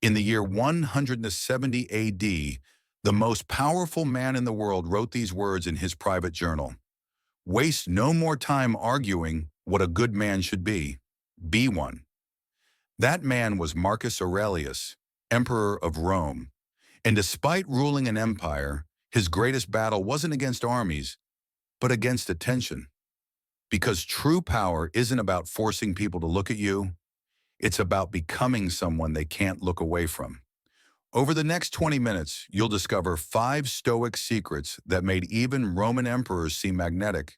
In the year 170 AD, the most powerful man in the world wrote these words in his private journal. Waste no more time arguing what a good man should be. Be one. That man was Marcus Aurelius, emperor of Rome. And despite ruling an empire, his greatest battle wasn't against armies, but against attention. Because true power isn't about forcing people to look at you, it's about becoming someone they can't look away from. Over the next 20 minutes, you'll discover 5 Stoic secrets that made even Roman emperors seem magnetic.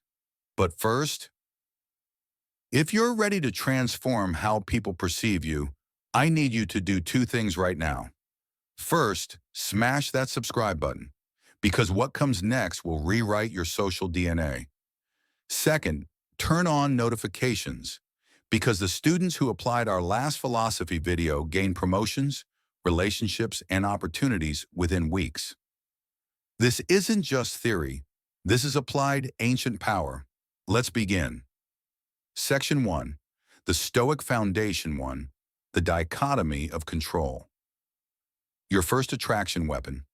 But first, if you're ready to transform how people perceive you, I need you to do 2 things right now. First, smash that subscribe button, because what comes next will rewrite your social DNA. Second, turn on notifications, because the students who applied our last philosophy video gained promotions, relationships, and opportunities within weeks. This isn't just theory. This is applied ancient power. Let's begin. Section 1. The Stoic Foundation 1. The dichotomy of control. Your first attraction weapon.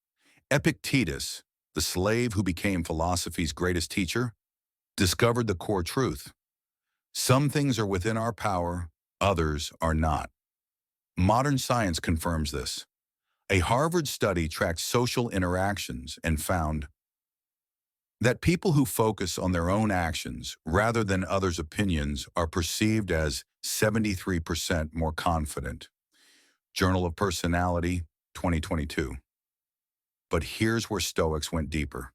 Epictetus, the slave who became philosophy's greatest teacher, discovered the core truth. Some things are within our power, others are not. Modern science confirms this. A Harvard study tracked social interactions and found that people who focus on their own actions rather than others' opinions are perceived as 73% more confident. Journal of Personality, 2022. But here's where Stoics went deeper.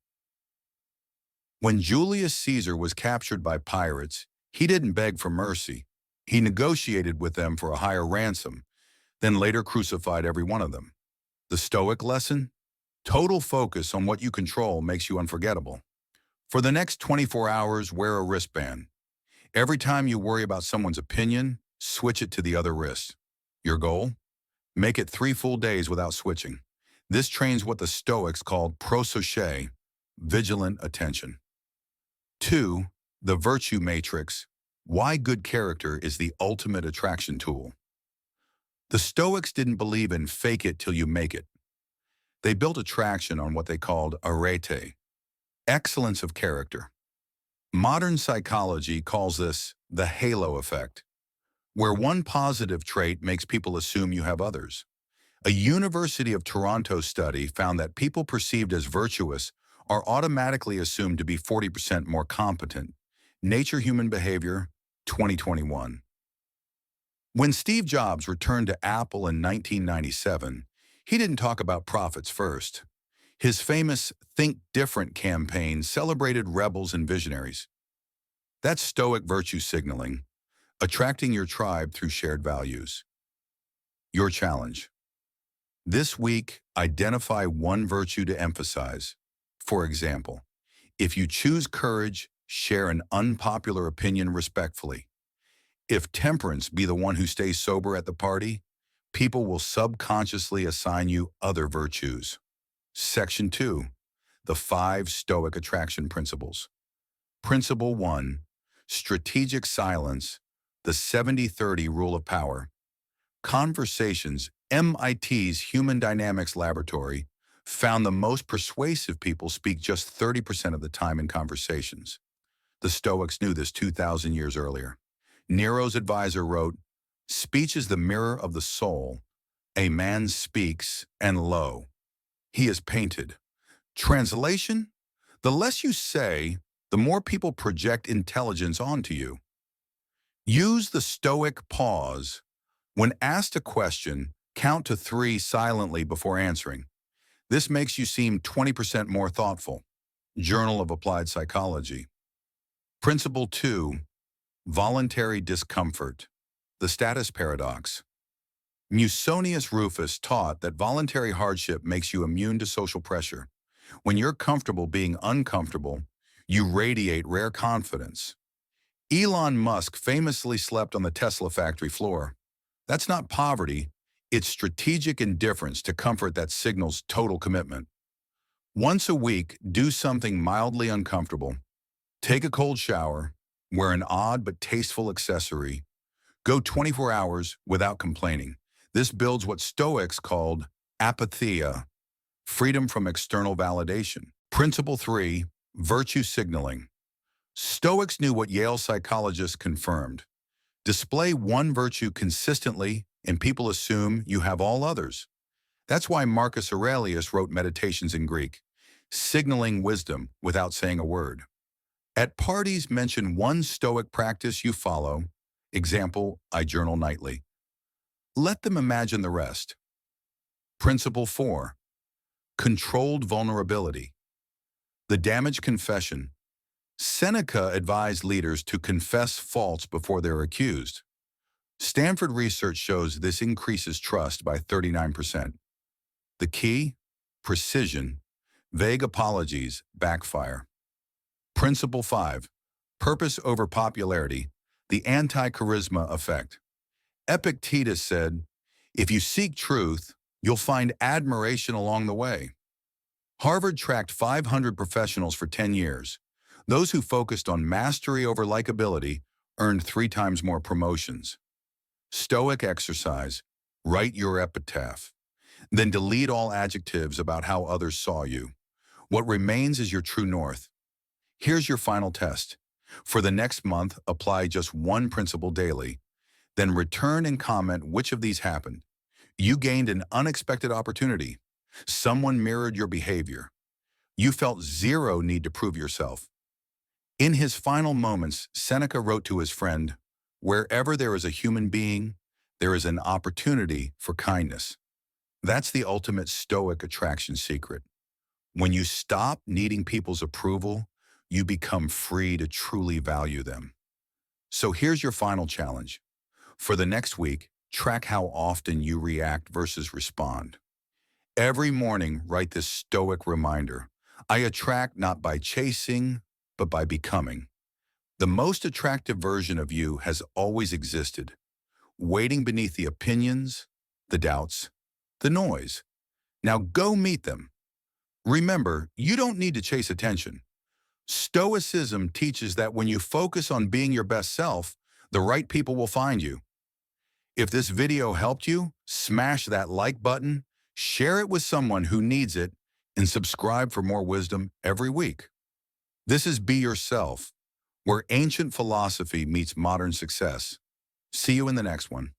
When Julius Caesar was captured by pirates, he didn't beg for mercy. He negotiated with them for a higher ransom, then later crucified every one of them. The Stoic lesson? Total focus on what you control makes you unforgettable. For the next 24 hours, wear a wristband. Every time you worry about someone's opinion, switch it to the other wrist. Your goal? Make it 3 full days without switching. This trains what the Stoics called prosouche, vigilant attention. 2. The Virtue Matrix. Why good character is the ultimate attraction tool. The Stoics didn't believe in fake it till you make it. They built attraction on what they called arete, excellence of character. Modern psychology calls this the halo effect, where one positive trait makes people assume you have others. A University of Toronto study found that people perceived as virtuous are automatically assumed to be 40% more competent. Nature Human Behavior, 2021. When Steve Jobs returned to Apple in 1997, he didn't talk about profits first. His famous Think Different campaign celebrated rebels and visionaries. That's Stoic virtue signaling, attracting your tribe through shared values. Your challenge. This week, identify one virtue to emphasize. For example, if you choose courage, share an unpopular opinion respectfully. If temperance, be the one who stays sober at the party, people will subconsciously assign you other virtues. Section 2. The 5 Stoic Attraction Principles. Principle 1. Strategic silence, the 70-30 rule of power. Conversations, MIT's Human Dynamics Laboratory, found the most persuasive people speak just 30% of the time in conversations. The Stoics knew this 2,000 years earlier. Nero's advisor wrote, "Speech is the mirror of the soul. A man speaks, and lo, he is painted." Translation? The less you say, the more people project intelligence onto you. Use the Stoic pause. When asked a question, count to 3 silently before answering. This makes you seem 20% more thoughtful. Journal of Applied Psychology. Principle 2. Voluntary discomfort. The status paradox. Musonius Rufus taught that voluntary hardship makes you immune to social pressure. When you're comfortable being uncomfortable, you radiate rare confidence. Elon Musk famously slept on the Tesla factory floor. That's not poverty, it's strategic indifference to comfort that signals total commitment. Once a week, do something mildly uncomfortable. Take a cold shower, wear an odd but tasteful accessory, go 24 hours without complaining. This builds what Stoics called apatheia, freedom from external validation. Principle 3, virtue signaling. Stoics knew what Yale psychologists confirmed. Display one virtue consistently, and people assume you have all others. That's why Marcus Aurelius wrote Meditations in Greek, signaling wisdom without saying a word. At parties, mention one Stoic practice you follow. Example, I journal nightly. Let them imagine the rest. Principle 4, controlled vulnerability. The damage confession. Seneca advised leaders to confess faults before they're accused. Stanford research shows this increases trust by 39%. The key? Precision. Vague apologies backfire. Principle 5, purpose over popularity, the anti-charisma effect. Epictetus said, if you seek truth, you'll find admiration along the way. Harvard tracked 500 professionals for 10 years. Those who focused on mastery over likability earned 3 times more promotions. Stoic exercise, write your epitaph. Then delete all adjectives about how others saw you. What remains is your true north. Here's your final test. For the next month, apply just one principle daily. Then return and comment which of these happened. You gained an unexpected opportunity. Someone mirrored your behavior. You felt zero need to prove yourself. In his final moments, Seneca wrote to his friend, wherever there is a human being, there is an opportunity for kindness. That's the ultimate Stoic attraction secret. When you stop needing people's approval, you become free to truly value them. So here's your final challenge. For the next week, track how often you react versus respond. Every morning, write this Stoic reminder. I attract not by chasing, but by becoming. The most attractive version of you has always existed, waiting beneath the opinions, the doubts, the noise. Now go meet them. Remember, you don't need to chase attention. Stoicism teaches that when you focus on being your best self, the right people will find you. If this video helped you, smash that like button, share it with someone who needs it, and subscribe for more wisdom every week. This is Be Yourself, where ancient philosophy meets modern success. See you in the next one.